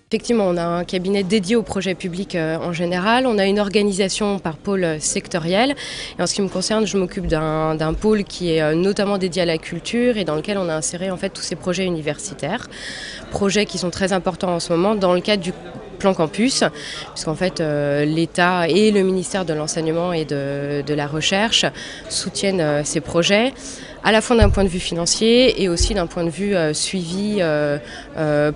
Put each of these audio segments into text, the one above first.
Effectivement, on a un cabinet dédié aux projets publics en général. On a une organisation par pôle sectoriel. Et en ce qui me concerne, je m'occupe d'un pôle qui est notamment dédié à la culture et dans lequel on a inséré en fait tous ces projets universitaires. Projets qui sont très importants en ce moment dans le cadre du plan campus, puisqu'en fait l'État et le ministère de l'Enseignement et de la Recherche soutiennent ces projets, à la fois d'un point de vue financier et aussi d'un point de vue suivi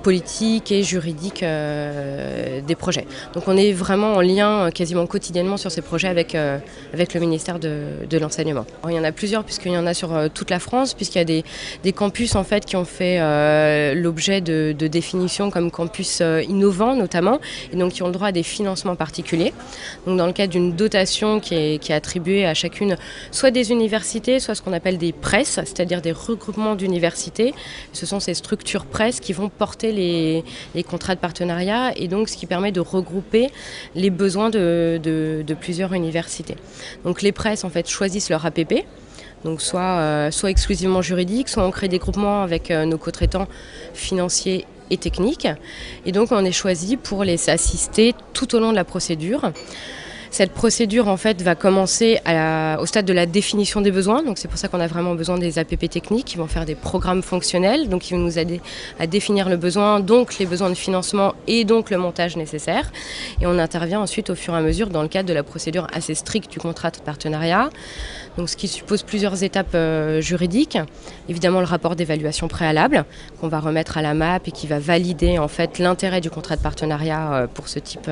politique et juridique des projets. Donc on est vraiment en lien quasiment quotidiennement sur ces projets avec le ministère de l'Enseignement. Il y en a plusieurs puisqu'il y en a sur toute la France, puisqu'il y a des campus en fait qui ont fait l'objet de définitions comme campus innovants notamment, et donc qui ont le droit à des financements particuliers. Donc dans le cadre d'une dotation qui est attribuée à chacune soit des universités, soit ce qu'on appelle des presses, c'est-à-dire des regroupements d'universités. Ce sont ces structures presses qui vont porter les contrats de partenariat et donc ce qui permet de regrouper les besoins de plusieurs universités. Donc les presses en fait choisissent leur APP. Donc soit exclusivement juridique, soit on crée des groupements avec nos co-traitants financiers et techniques. Et donc on est choisi pour les assister tout au long de la procédure. Cette procédure en fait va commencer au stade de la définition des besoins, donc c'est pour ça qu'on a vraiment besoin des APP techniques qui vont faire des programmes fonctionnels, donc qui vont nous aider à définir le besoin, donc les besoins de financement et donc le montage nécessaire. Et on intervient ensuite au fur et à mesure dans le cadre de la procédure assez stricte du contrat de partenariat, donc ce qui suppose plusieurs étapes juridiques. Évidemment le rapport d'évaluation préalable qu'on va remettre à la MAP et qui va valider en fait l'intérêt du contrat de partenariat pour ce type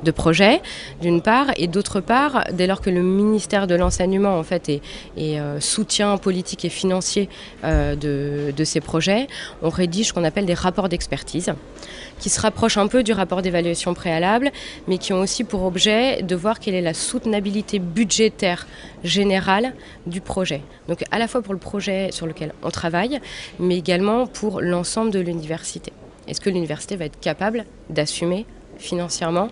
de projet, d'une part. Et d'autre part, dès lors que le ministère de l'Enseignement en fait, est soutien politique et financier de ces projets, on rédige ce qu'on appelle des rapports d'expertise qui se rapprochent un peu du rapport d'évaluation préalable, mais qui ont aussi pour objet de voir quelle est la soutenabilité budgétaire générale du projet. Donc à la fois pour le projet sur lequel on travaille, mais également pour l'ensemble de l'université. Est-ce que l'université va être capable d'assumer financièrement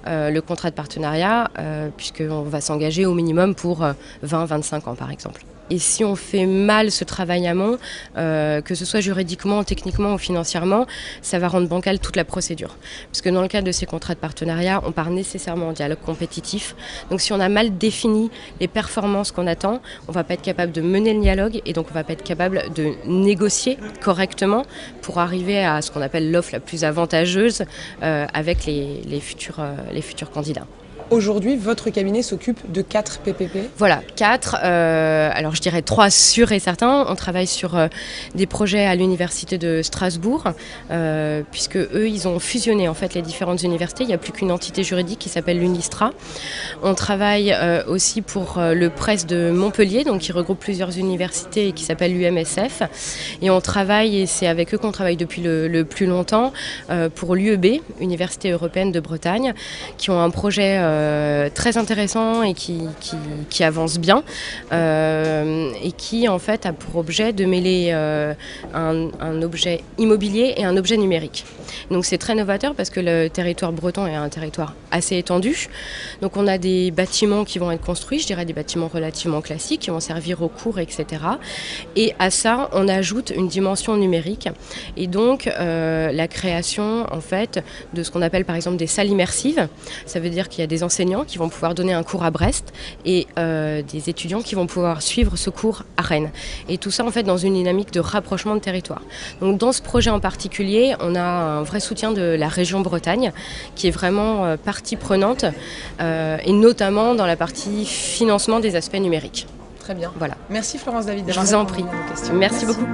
le contrat de partenariat, puisqu'on va s'engager au minimum pour 20-25 ans par exemple. Et si on fait mal ce travail amont, que ce soit juridiquement, techniquement ou financièrement, ça va rendre bancale toute la procédure. Parce que dans le cadre de ces contrats de partenariat, on part nécessairement en dialogue compétitif. Donc si on a mal défini les performances qu'on attend, on ne va pas être capable de mener le dialogue et donc on ne va pas être capable de négocier correctement pour arriver à ce qu'on appelle l'offre la plus avantageuse avec les futurs candidats. Aujourd'hui, votre cabinet s'occupe de 4 PPP. Voilà, 4. Alors je dirais 3 sûrs et certains. On travaille sur des projets à l'université de Strasbourg, puisque eux, ils ont fusionné en fait les différentes universités. Il n'y a plus qu'une entité juridique qui s'appelle l'UNISTRA. On travaille aussi pour le PRES de Montpellier, donc qui regroupe plusieurs universités et qui s'appelle l'UMSF. Et on travaille, et c'est avec eux qu'on travaille depuis le plus longtemps, pour l'UEB, Université européenne de Bretagne, qui ont un projet très intéressant et qui avance bien et qui en fait a pour objet de mêler un objet immobilier et un objet numérique. Donc c'est très novateur parce que le territoire breton est un territoire assez étendu. Donc on a des bâtiments qui vont être construits, je dirais des bâtiments relativement classiques qui vont servir aux cours, etc. Et à ça on ajoute une dimension numérique et donc la création en fait de ce qu'on appelle par exemple des salles immersives. Ça veut dire qu'il y a des enseignants qui vont pouvoir donner un cours à Brest et des étudiants qui vont pouvoir suivre ce cours à Rennes. Et tout ça en fait dans une dynamique de rapprochement de territoire. Donc dans ce projet en particulier, on a un vrai soutien de la région Bretagne qui est vraiment partie prenante et notamment dans la partie financement des aspects numériques. Très bien. Voilà. Merci Florence David. Je vous en prie. Merci beaucoup.